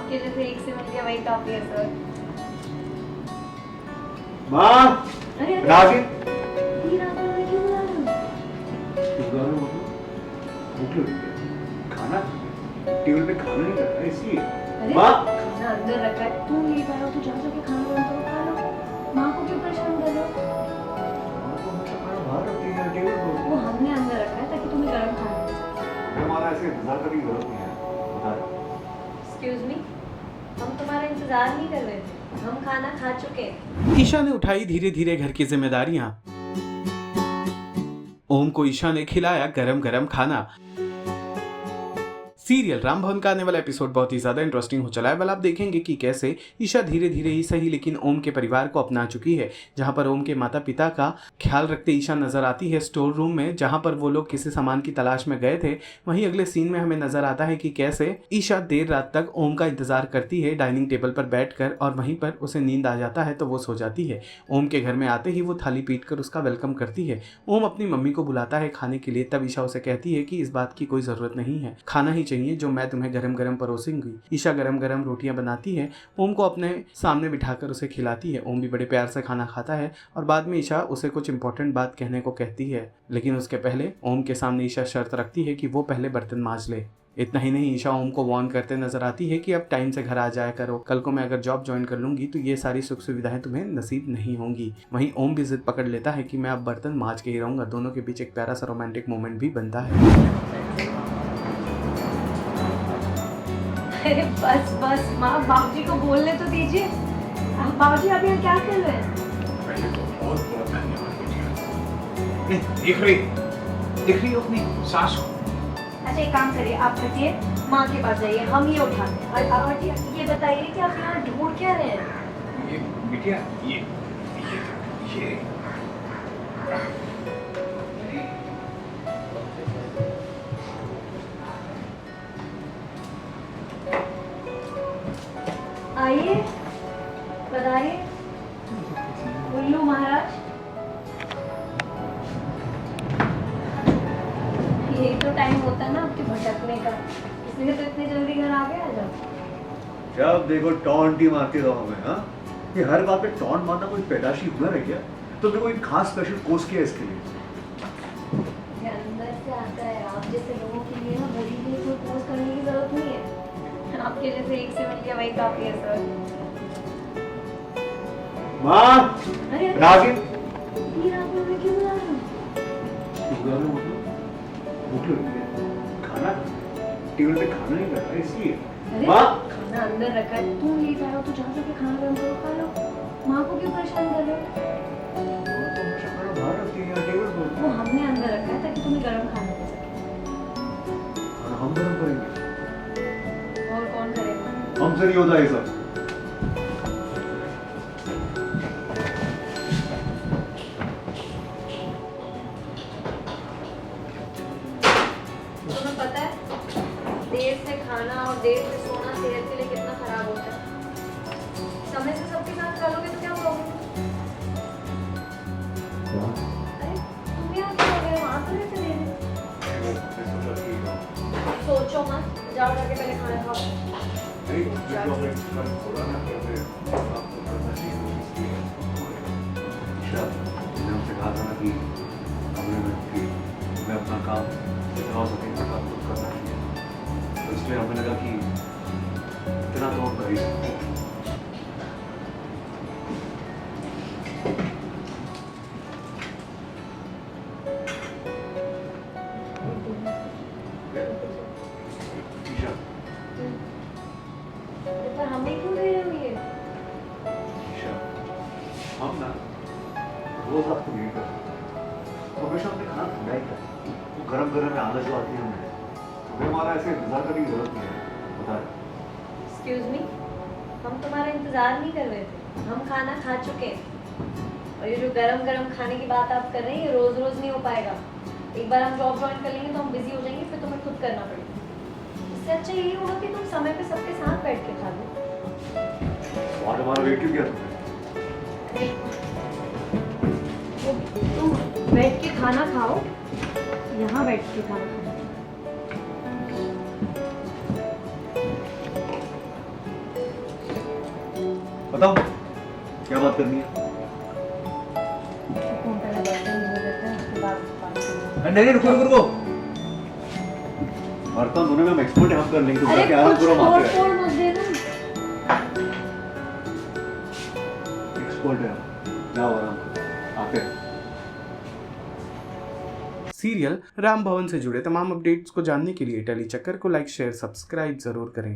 आपके जैसे एक से मिल गया वही काफी है सर। माँ, अरे अरे रागिन, इतनी रात को मैं क्यों बुला रही हूँ? भूख लगी है। खाना टेबल पे खाना नहीं करता इसलिए। अरे माँ, खाना अंदर रखा है, तुम नहीं पाए हो तो जा जाके खाना बंद करो, खा लो। माँ को क्यों परेशान कर रहे हो? माँ को हमेशा खाना बाहर रखती है टेबल पर। वो हमने अंदर रखा है ताकि तुम्हें गर्म खाना मिल जाए। हमारा ऐसे इंतजार करने की जरूरत नहीं है। बता रहे। एक्सक्यूज मी, हम तुम्हारा इंतजार नहीं कर रहे थे, हम खाना खा चुके हैं। ईशा ने उठाई धीरे धीरे घर की जिम्मेदारियां। ओम को ईशा ने खिलाया गरम गरम खाना। सीरियल राम भवन का आने वाला एपिसोड बहुत ही ज्यादा इंटरेस्टिंग हो चला है। वाल आप देखेंगे कि कैसे ईशा धीरे धीरे ही सही लेकिन ओम के परिवार को अपना चुकी है। जहां पर ओम के माता पिता का ख्याल रखते ईशा नजर आती है स्टोर रूम में, जहां पर वो लोग किसी सामान की तलाश में गए थे। वहीं अगले सीन में हमें नजर आता है कि कैसे ईशा देर रात तक ओम का इंतजार करती है डाइनिंग टेबल पर बैठकर, और वहीं पर उसे नींद आ जाता है तो वो सो जाती है। ओम के घर में आते ही वो थाली पीट कर उसका वेलकम करती है। ओम अपनी मम्मी को बुलाता है खाने के लिए, तब ईशा उसे कहती है कि इस बात की कोई जरूरत नहीं है, खाना ही चाहिए जो मैं तुम्हें गरम गरम परोसूंगी। ईशा गरम गरम रोटियां बनाती है, ओम को अपने सामने बिठाकर उसे खिलाती है। ओम भी बड़े प्यार से खाना खाता है और बाद में ईशा उसे कुछ इंपॉर्टेंट बात कहने को कहती है, लेकिन उसके पहले ओम के सामने ईशा शर्त रखती है कि वो पहले बर्तन मांज ले। इतना ही नहीं, ईशा ओम को वार्न करते नजर आती है कि अब टाइम से घर आ जाया करो, कल को मैं अगर जॉब ज्वाइन कर लूंगी तो ये सारी सुख सुविधाएं तुम्हें नसीब नहीं होंगी। वहीं ओम भी जिद पकड़ लेता है कि मैं अब बर्तन मांज के ही रहूंगा। दोनों के बीच एक प्यारा सा रोमांटिक मोमेंट भी बनता है। अरे बस बस माँ, बाबूजी को बोलने तो दीजिए। बाबूजी आप यहाँ क्या कर रहे हैं? पहले तो बहुत बहुत धन्यवाद बेटिया। देख रही हो अपनी सास को? अच्छा एक काम करिए, आप हटिए, माँ के पास जाइए, हम ये उठाते हैं। और हटिए, ये बताइए कि आप यहाँ ढूंढ क्या रहे हैं? ये बिटिया, ये आइए, बताइए उल्लू महाराज। यही तो टाइम होता है ना आपके भटकने का, इसलिए तो इतनी जल्दी घर आ गए आज आप। जब देखो टॉन्ट ही मारते रहो हमें। हाँ, ये हर बात पे टॉन्ट मारना कोई पैदाशी हुनर है क्या? तुमने कोई खास स्पेशल कोर्स किया इसके लिए? ये अंदर से आता है। आप जैसे लोगों के लिए ना बॉडी के लिए कोई कोर्स करने की जरूरत नहीं है। आपके जैसे एक से मिल गया वही काफी है सर। माँ, अरे रागिन, इतनी रात को मैं क्यों बुला रही हूँ? भूख लगी है। खाना टेबल पे खाना नहीं करता इसलिए। अरे माँ, खाना अंदर रखा है, तुम नहीं पाए हो तो जा जाके खाना बंद करो, खा लो। माँ को क्यों परेशान कर रहे हो? माँ तो हमेशा खाना बाहर रखती है यहाँ टेबल पर। वो हमने अंदर रखा है ताकि तुम्हें गर्म खाना मिल सके। खाना हम गर्म करेंगे। और कौन करेगा? हमसे नहीं होता ये सब। तुम्हें पता है देर से खाना और देर से सोना सेहत के लिए कितना खराब होता है? समय से सबके साथ खा लोगे तो क्या प्रॉब्लम? अरे तुम यहाँ क्यों हो गए? वहाँ तो नहीं चले गए। सोचो मत, जाओ जाके पहले खाना खाओ। मैं अपना काम जितना हो सके इतना काम खुद करना चाहिए, तो इसलिए हमें लगा कि इतना तो हम कर ही सकते हैं। ईशा, पर हमें क्यों दे रहे हो ये? ईशा, हम ना रोज आपको नहीं कर सकते। हमेशा अपने खाना ठंडा ही करते, वो गरम गरम में आलस जो आती है हमें हमारा ऐसे इंतजार करने की जरूरत नहीं है। बता रहे। एक्सक्यूज मी, हम तुम्हारा इंतजार नहीं कर रहे थे, हम खाना खा चुके हैं। और ये जो गरम गरम खाने की बात आप कर रहे हैं, ये रोज रोज नहीं हो पाएगा। एक बार हम जॉब ज्वाइन कर लेंगे तो हम बिजी हो जाएंगे, फिर तुम्हें खुद करना पड़ेगा। इससे अच्छा यही होगा कि तुम समय पे सबके साथ बैठ के खा लो। और हमारा वेट क्यों किया तुमने? तुम बैठ के खाना खाओ, यहाँ बैठ के खाना खाओ। बताओ क्या बात करनी है? फोन पहले बर्तन धो देते हैं, उसके बाद बात करेंगे। नहीं रुको रुको रुको, बर्तन धोने में हम एक्सपर्ट है, हम कर लेंगे। तुम अरे जाके आराम कुछ करो, वहाँ पे तोड़ मत देना। एक्सपर्ट है हम, जाओ आराम करो, आते हैं। सीरियल राम भवन से जुड़े तमाम अपडेट्स को जानने के लिए टेली चक्कर को लाइक शेयर सब्सक्राइब जरूर करें।